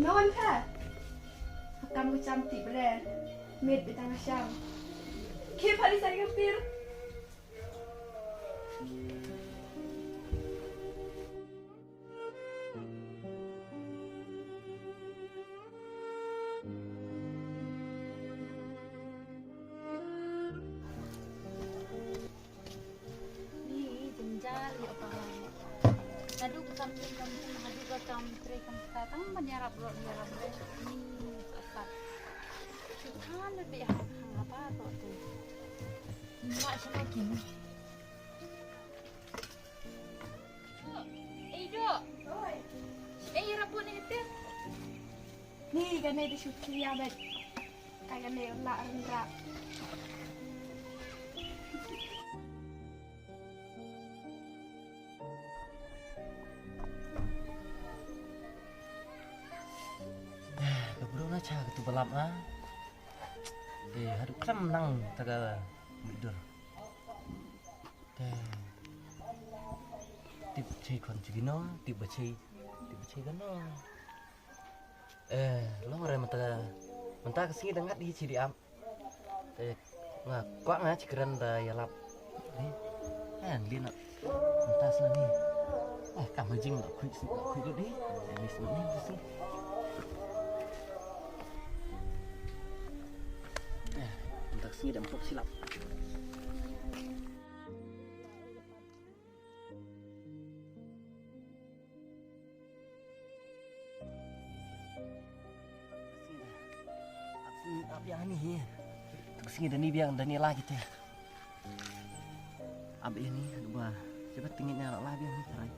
Non kah? Kamu cantik bener. Mid di tengah syam. Kip hari saya kepir. Ni jenjal ya apa? Nadu kampung hadu ka kamtre kampung menyerap lo menyerap ni asal. Kita lebih hang apa tu? Mak sama kini. Dok. Oi. Rabun ni kita. Ni kan ada syukur ya bet. Kayak ni lah rendra. Bro na cha tu balap ah. Hadu kram nang taga midur. Tip chei kon chigino, tip bachei gano. Lo ngare mata kesini dengat di cidi am. Nga kwak nga chikran da yalap. Lin nak mata sana ni. Kamu jing nak kuit dulu di. Ni sini sih. Untuk sini dan pop silap. Apa yang ini? Untuk sini dan ini biang dan ini lagi teh. Apa ini? Coba coba tingginya lah biang ni cerai.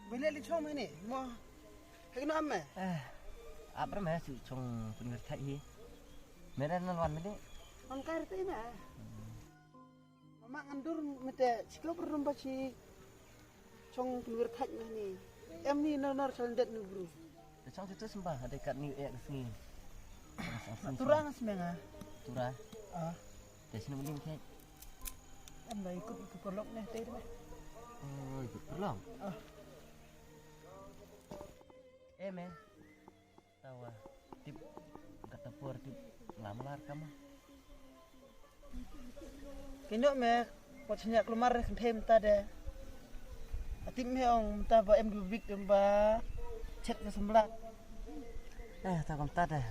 Bila li chong ni, mo kenapa me? Apa mah si chong punya thai hi. Meran nan wan ni. On kar tu ina. Mama ngandur mete ciklo perum baci chong punya thai ni. Em ni nor sandet nu bro. Chong tu sembah ada kat ni ke sini. Turang semenga. Turah. Dari sini mending kai. Em dah ikut perlok ni teh dah. Oh, ikut perlok. Men. Tahu tip kata pur tip lamlar kamu. Kena me pocenya keluar kentem tadi. Atim me ong ta ba em dubik ba cek ke sebelah. Tak kom tada.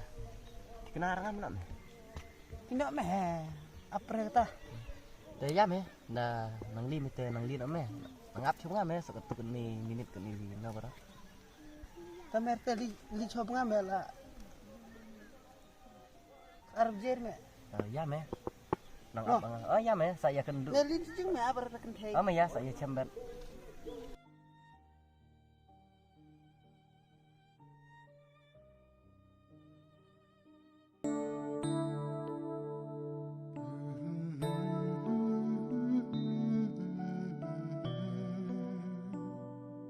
Dikenal kan belum? Kena me apa ta? Dah ya me. Nah, nang li mete nang li me. Ngap cuma me seketuk ni minit ke ni na bara. Tamer tadi li coba ngambil lah. Arab jer me. Ya me. Nang apa? Oh ya me, saya kenduk. Nelin sejeng me apa rata kenteng. Oh ya, saya cember.